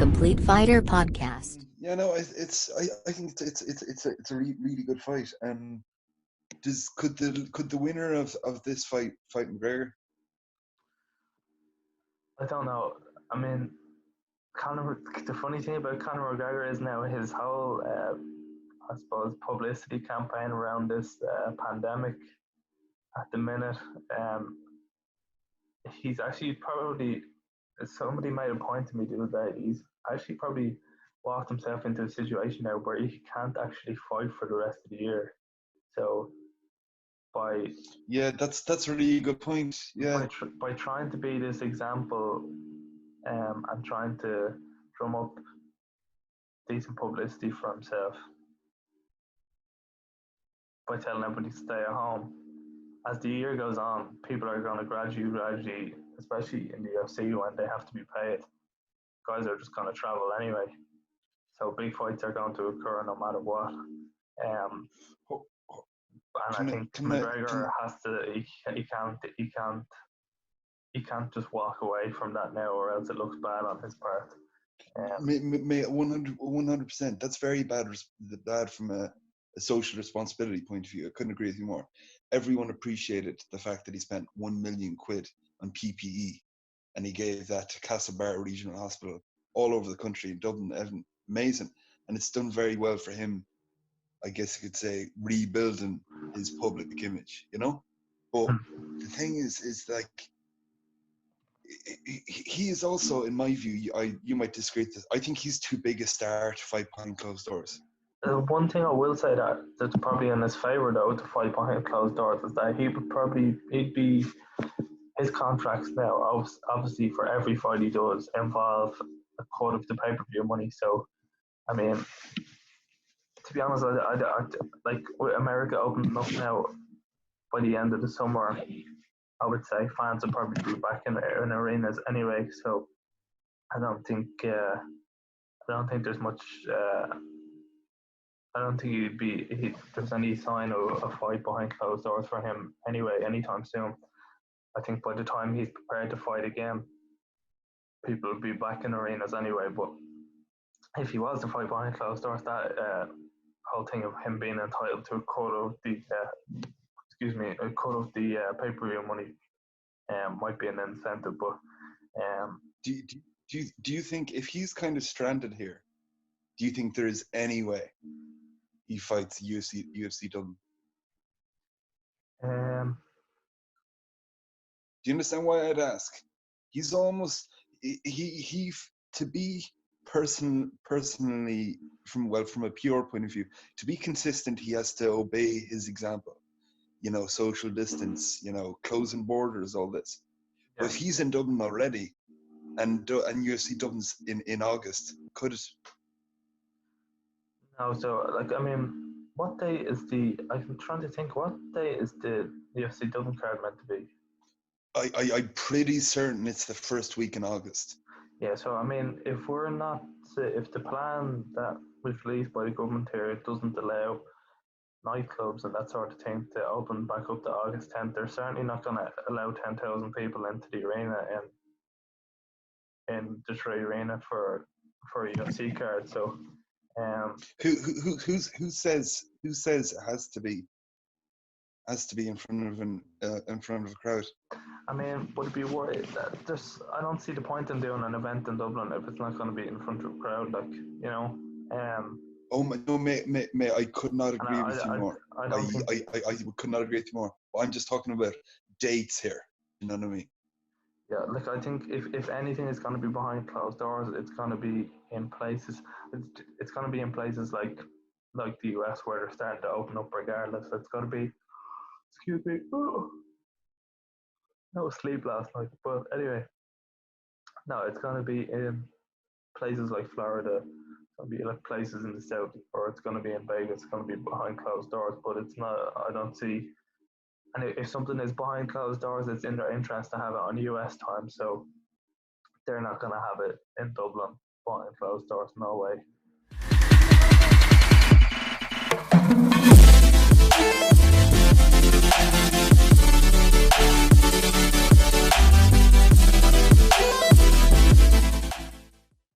Complete Fighter podcast. Yeah, no, I think it's a really good fight. Could the winner of this fight McGregor? I don't know. I mean, the funny thing about Conor McGregor is now his whole, I suppose, publicity campaign around this pandemic at the minute. He's actually probably, somebody made a point to me the other day, he's actually probably walked himself into a situation now where he can't actually fight for the rest of the year. So that's a really good point. Yeah, by trying to be this example, and trying to drum up decent publicity for himself by telling everybody to stay at home. As the year goes on, people are going to gradually, especially in the UFC when they have to be paid, guys are just going to travel anyway. So big fights are going to occur no matter what. And I think McGregor has to. He can't just walk away from that now, or else it looks bad on his part. 100%. That's very bad from a social responsibility point of view. I couldn't agree with you more. Everyone appreciated the fact that he spent £1 million on PPE, and he gave that to Castlebar Regional Hospital all over the country in Dublin. Amazing, and it's done very well for him. I guess you could say rebuilding his public image, you know. But the thing is like, he is also, in my view, you might disagree with this, I think he's too big a star to fight behind closed doors. One thing I will say that's probably in his favour though to fight behind closed doors is that he'd be his contracts now obviously for every fight he does involve a cut of the pay-per-view money. So I mean, to be honest, I like with America opening up now by the end of the summer, I would say fans will probably be back in arenas anyway. So I don't think there's much. I don't think there's any sign of a fight behind closed doors for him anyway anytime soon. I think by the time he's prepared to fight again, people will be back in arenas anyway. But if he was to fight behind closed doors, that whole thing of him being entitled to a cut of the pay-per-view money might be an incentive. But do you think if he's kind of stranded here, do you think there is any way he fights UFC Dublin? Do you understand why I'd ask? He's almost he to be personally from a pure point of view, to be consistent, he has to obey his example. You know, social distance, you know, closing borders, all this. Yeah. But he's in Dublin already, and UFC Dublin's in August. Could it? No, so like I mean, what day is I'm trying to think. What day is the UFC Dublin card meant to be? I'm pretty certain it's the first week in August. Yeah, so I mean, if the plan that was released by the government here doesn't allow nightclubs and that sort of thing to open back up to August 10th, they're certainly not going to allow 10,000 people into the arena in Detroit Arena for a UFC card. So, who says it has to be in front of a crowd? I mean, would it be worried that I don't see the point in doing an event in Dublin if it's not going to be in front of a crowd, like, you know. Oh no, mate, I could not agree with you more. I could not agree with you more. I'm just talking about dates here. You know what I mean? Yeah, like I think if anything is going to be behind closed doors, it's going to be in places. It's going to be in places like the US where they're starting to open up regardless. It's going to be. Excuse me. Oh, no sleep last night, but anyway, no, it's going to be in places like Florida. It's going to be like places in the south, or it's going to be in Vegas. It's going to be behind closed doors, but it's not. I don't see. And if something is behind closed doors, it's in their interest to have it on US time. So they're not going to have it in Dublin behind closed doors. No way.